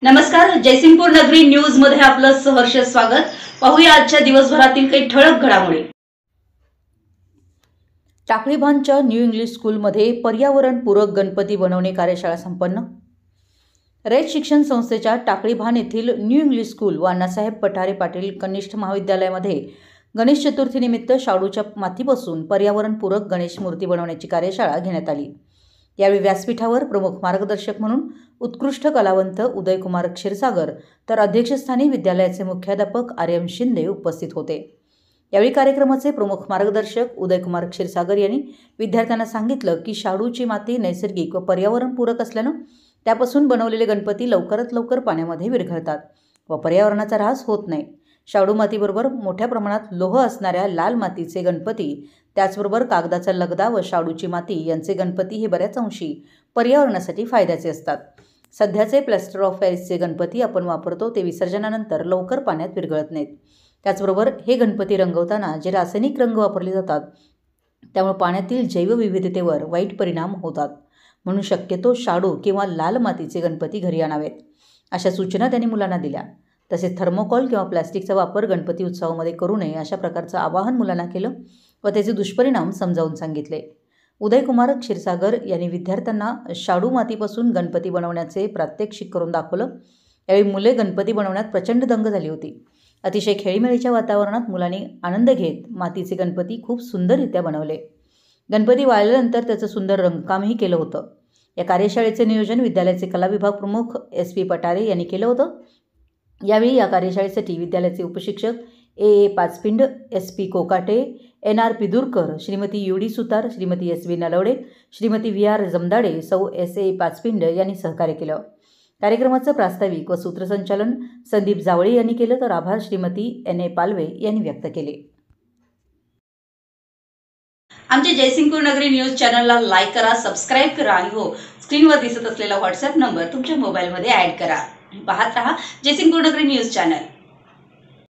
नमस्कार, जयसिंगपूर नगरी न्यूज मध्ये आपलं सहर्ष स्वागत। पाहूया आजच्या दिवसभरातील काही ठळक घडामोडी। टाकळीभानच्या न्यू इंग्लिश स्कूलमध्ये पर्यावरणपूरक गणपती बनवणे कार्यशाळा संपन्न। रयत शिक्षण संस्थेच्या टाकळीभान येथील न्यू इंग्लिश स्कूल व अण्णासाहेब पठारे पाटील कनिष्ठ महाविद्यालयामध्ये गणेश चतुर्थीनिमित्त शाडूच्या मातीपासून पर्यावरणपूरक गणेश मूर्ती बनवण्याची कार्यशाळा घेण्यात आली। यावेळी व्यासपीठावर प्रमुख मार्गदर्शक म्हणून उत्कृष्ट कलावंत उदयकुमार क्षीरसागर तर अध्यक्षस्थानी विद्यालयाचे मुख्याध्यापक आर्यम शिंदे उपस्थित होते। यावेळी कार्यक्रमाचे प्रमुख मार्गदर्शक उदयकुमार क्षीरसागर यांनी विद्यार्थ्यांना सांगितलं की शाडूची माती नैसर्गिक व पर्यावरणपूरक असल्याने त्यापासून बनवलेले गणपती लवकरात लवकर पाण्यामध्ये विरघळतात व पर्यावरणाचा ऱ्हास होत नाही। शाडू मातीबरोबर मोठ्या प्रमाणात लोह असणाऱ्या लाल मातीचे गणपती, त्याचबरोबर कागदाचा लगदा व शाडूची माती यांचे गणपती हे बऱ्याच अंशी पर्यावरणासाठी फायद्याचे असतात। सध्याचे प्लास्टर ऑफ पॅरिसचे गणपती आपण वापरतो ते विसर्जनानंतर लवकर पाण्यात विरघळत नाहीत। त्याचबरोबर हे गणपती रंगवताना जे रासायनिक रंग वापरले जातात त्यामुळे पाण्यातील जैवविविधतेवर वाईट परिणाम होतात, म्हणून शक्यतो शाडू किंवा लाल मातीचे गणपती घरी आणावेत, अशा सूचना त्यांनी मुलांना दिल्या। तसेच थर्मोकॉल किंवा प्लास्टिकचा वापर गणपती उत्सवामध्ये करू नये अशा प्रकारचं आवाहन मुलांना केलं व त्याचे दुष्परिणाम समजावून सांगितले। उदयकुमार क्षीरसागर यांनी विद्यार्थ्यांना शाडू मातीपासून गणपती बनवण्याचे प्रात्यक्षिक करून दाखवलं। यावेळी मुले गणपती बनवण्यात प्रचंड दंग झाली होती। अतिशय खेळीमेळीच्या वातावरणात मुलांनी आनंद घेत मातीचे गणपती खूप सुंदररित्या बनवले। गणपती वाळल्यानंतर त्याचं सुंदर रंगकामही केलं होतं। या कार्यशाळेचे नियोजन विद्यालयाचे कला विभाग प्रमुख SP पठारे यांनी केलं होतं। यावेळी या कार्यशाळेसाठी विद्यालयाचे उपशिक्षक AA पाचपिंड, SP Kokate, NR पिदुरकर, Shrimati UD सुतार, श्रीमती SV नलवडे, श्रीमती VR जमदाडे, सौ SA पाचपिंड यांनी सहकार्य केलं। कार्यक्रमाचं प्रास्ताविक व सूत्रसंचालन संदीप जावळे यांनी केलं तर आभार श्रीमती NA पालवे यांनी व्यक्त केले। आमच्या जयसिंगपूर नगरी न्यूज चॅनलला लाईक करा, सबस्क्राइब करा आणि हो, स्क्रीनवर दिसत असलेला व्हॉट्सअप नंबर तुमच्या मोबाईलमध्ये ॲड करा। पाहत रहा जयसिंगपूर नगरी न्यूज चॅनल।